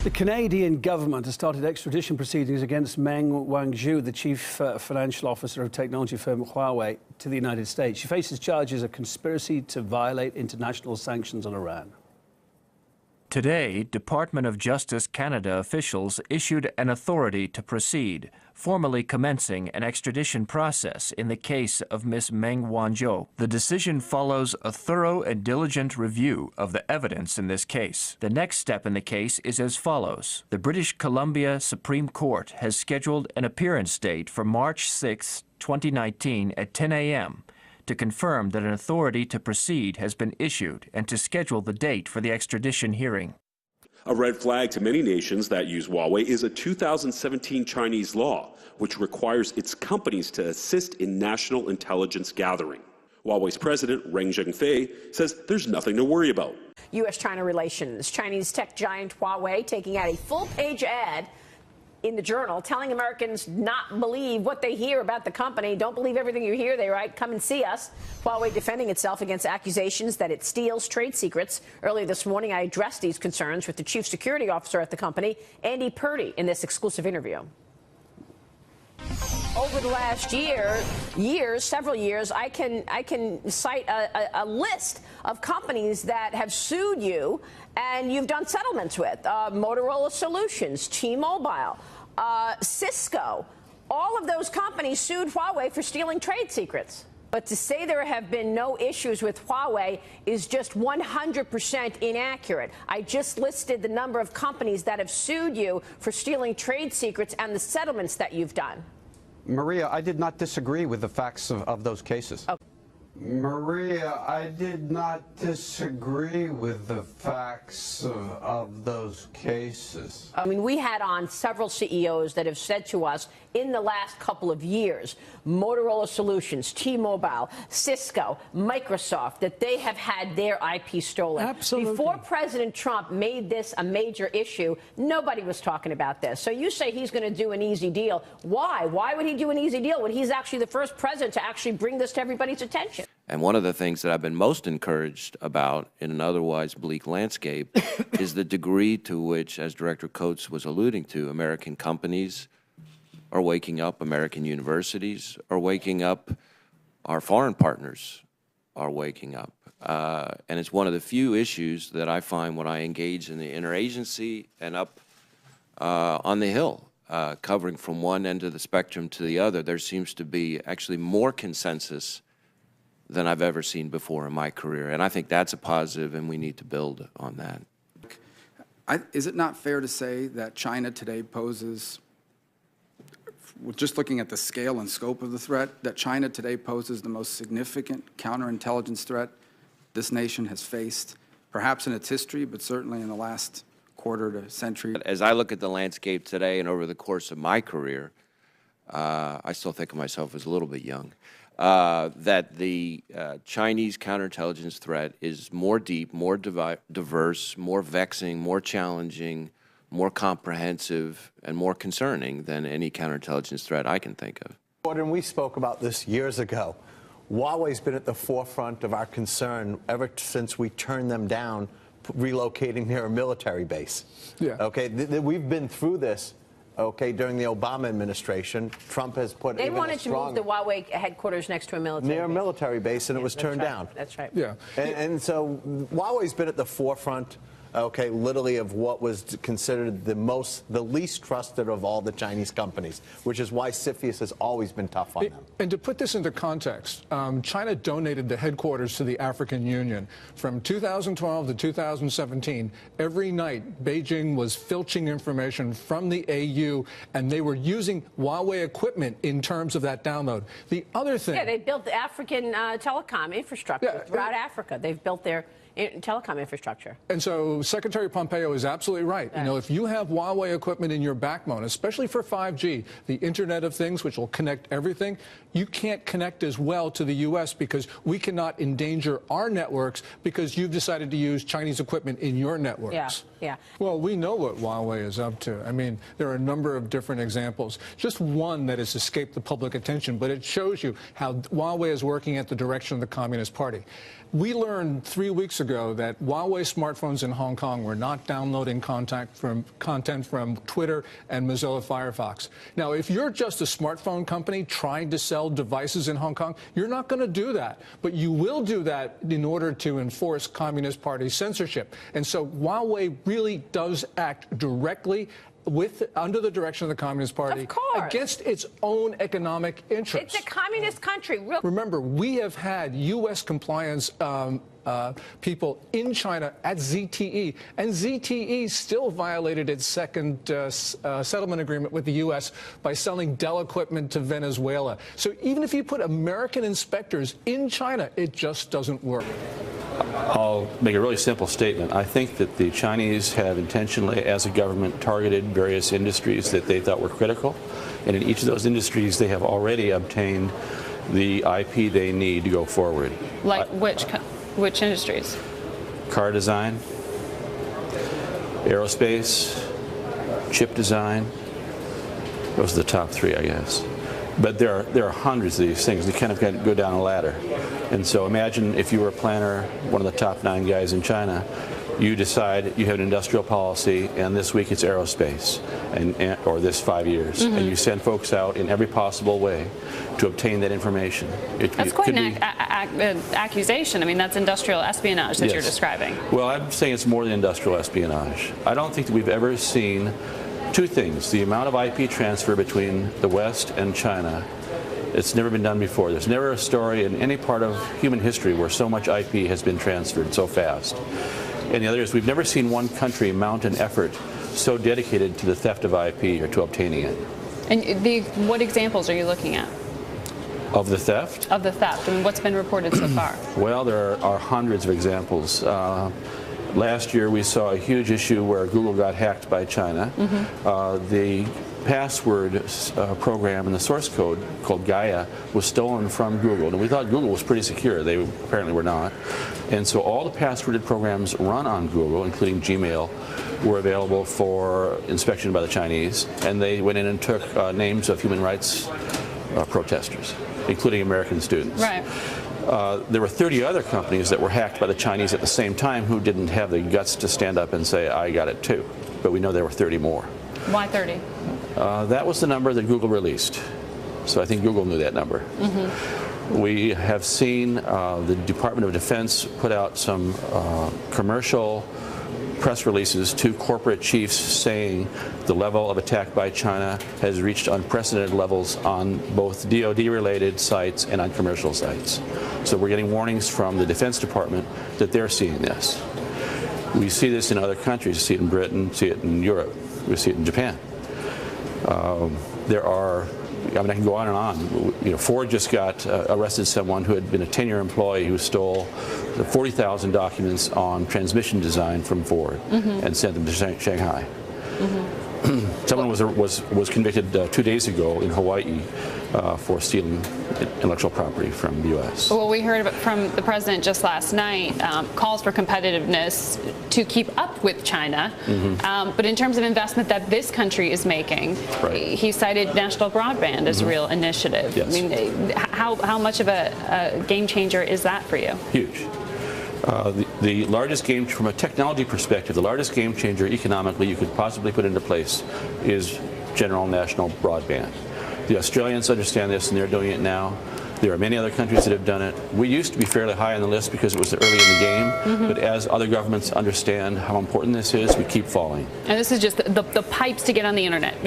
The Canadian government has started extradition proceedings against Meng Wanzhou, the chief financial officer of technology firm Huawei, to the United States. She faces charges of conspiracy to violate international sanctions on Iran. Today, Department of Justice Canada officials issued an authority to proceed, formally commencing an extradition process in the case of Ms. Meng Wanzhou. The decision follows a thorough and diligent review of the evidence in this case. The next step in the case is as follows. The British Columbia Supreme Court has scheduled an appearance date for March 6, 2019 at 10 a.m. to confirm that an authority to proceed has been issued and to schedule the date for the extradition hearing. A red flag to many nations that use Huawei is a 2017 Chinese law, which requires its companies to assist in national intelligence gathering. Huawei's president, Ren Zhengfei, says there's nothing to worry about. U.S.-China relations. Chinese tech giant Huawei taking out a full-page ad in the Journal telling Americans not believe what they hear about the company. Don't believe everything you hear, they write. Come and see us. Huawei defending itself against accusations that it steals trade secrets. Earlier this morning, I addressed these concerns with the chief security officer at the company, Andy Purdy, in this exclusive interview. Over the last several years, I can cite a list of companies that have sued you and you've done settlements with. Motorola Solutions, T-Mobile, Cisco. All of those companies sued Huawei for stealing trade secrets. But to say there have been no issues with Huawei is just 100% inaccurate. I just listed the number of companies that have sued you for stealing trade secrets and the settlements that you've done. Maria, I did not disagree with the facts of those cases. Okay. Maria, I did not disagree with the facts of those cases. I mean, we had on several CEOs that have said to us in the last couple of years, Motorola Solutions, T-Mobile, Cisco, Microsoft, that they have had their IP stolen. Absolutely. Before President Trump made this a major issue, nobody was talking about this. So you say he's going to do an easy deal. Why? Why would he do an easy deal when he's actually the first president to actually bring this to everybody's attention? And one of the things that I've been most encouraged about in an otherwise bleak landscape is the degree to which, as Director Coates was alluding to, American companies are waking up, American universities are waking up, our foreign partners are waking up. And it's one of the few issues that I find when I engage in the interagency and up on the Hill, covering from one end of the spectrum to the other, there seems to be actually more consensus than I've ever seen before in my career. And I think that's a positive, and we need to build on that. Is it not fair to say that China today poses, just looking at the scale and scope of the threat, that China today poses the most significant counterintelligence threat this nation has faced, perhaps in its history, but certainly in the last quarter to century? As I look at the landscape today and over the course of my career, I still think of myself as a little bit young, that the Chinese counterintelligence threat is more deep, more diverse, more vexing, more challenging, more comprehensive, and more concerning than any counterintelligence threat I can think of. Gordon, we spoke about this years ago. Huawei's been at the forefront of our concern ever since we turned them down relocating their military base. Yeah. Okay, we've been through this. Okay, during the Obama administration, Trump has put They wanted to move the Huawei headquarters next to a military near a base. military base, and it was turned down. That's right. Yeah. And so Huawei's been at the forefront, okay, literally of what was considered the least trusted of all the Chinese companies, which is why CFIUS has always been tough on them. And to put this into context, China donated the headquarters to the African Union. From 2012 to 2017, every night Beijing was filching information from the AU, and they were using Huawei equipment in terms of that download. The other thing... Yeah, they built the African telecom infrastructure throughout Africa. They've built their telecom infrastructure. And so Secretary Pompeo is absolutely right. You know, if you have Huawei equipment in your backbone, especially for 5G, the Internet of Things, which will connect everything, you can't connect as well to the U.S. because we cannot endanger our networks because you've decided to use Chinese equipment in your networks. Yeah, yeah. Well, we know what Huawei is up to. I mean, there are a number of different examples. Just one that has escaped the public attention, but it shows you how Huawei is working at the direction of the Communist Party. We learned 3 weeks ago ago that Huawei smartphones in Hong Kong were not downloading content from Twitter and Mozilla Firefox. Now, if you're just a smartphone company trying to sell devices in Hong Kong, you're not going to do that. But you will do that in order to enforce Communist Party censorship. And so Huawei really does act directly under the direction of the Communist Party against its own economic interests. It's a communist country. Remember, we have had U.S. compliance people in China at ZTE, and ZTE still violated its second settlement agreement with the U.S. by selling Dell equipment to Venezuela. So even if you put American inspectors in China, it just doesn't work. I'll make a really simple statement. I think that the Chinese have intentionally, as a government, targeted various industries that they thought were critical. And in each of those industries, they have already obtained the IP they need to go forward. Like which industries? Car design, aerospace, chip design. Those are the top three, I guess. But there are hundreds of these things. You kind of go down a ladder. And so imagine if you were a planner, one of the top 9 guys in China, you decide you have an industrial policy, and this week it's aerospace, or this 5 years, and you send folks out in every possible way to obtain that information. That's quite an accusation. I mean, that's industrial espionage that you're describing. Well, I'm saying it's more than industrial espionage. I don't think that we've ever seen two things: the amount of IP transfer between the West and China. It's never been done before. There's never a story in any part of human history where so much IP has been transferred so fast. And the other is we've never seen one country mount an effort so dedicated to the theft of IP or to obtaining it. And what examples are you looking at? Of the theft? Of the theft. I mean, what's been reported so far? Well, there are hundreds of examples. Last year we saw a huge issue where Google got hacked by China. The password program and the source code called Gaia was stolen from Google, and we thought Google was pretty secure. They apparently were not. And so all the passworded programs run on Google, including Gmail, were available for inspection by the Chinese, and they went in and took names of human rights protesters, including American students. Right. There were 30 other companies that were hacked by the Chinese at the same time who didn't have the guts to stand up and say, I got it too. But we know there were 30 more. Why 30? That was the number that Google released. So I think Google knew that number. We have seen the Department of Defense put out some commercial press releases to corporate chiefs saying the level of attack by China has reached unprecedented levels on both DoD-related sites and on commercial sites. So we're getting warnings from the Defense Department that they're seeing this. We see this in other countries. We see it in Britain, see it in Europe, we see it in Japan. There are, I mean, I can go on and on. You know, Ford just got arrested someone who had been a 10-year employee who stole 40,000 documents on transmission design from Ford and sent them to Shanghai. Someone was convicted 2 days ago in Hawaii for stealing intellectual property from the U.S. Well, we heard from the president just last night, calls for competitiveness to keep up with China. But in terms of investment that this country is making, he cited national broadband as a real initiative. Yes. I mean, how much of a game changer is that for you? Huge. The largest game, from a technology perspective, the largest game changer economically you could possibly put into place is general national broadband. The Australians understand this, and they're doing it now. There are many other countries that have done it. We used to be fairly high on the list because it was early in the game, but as other governments understand how important this is, we keep falling. And this is just the pipes to get on the internet.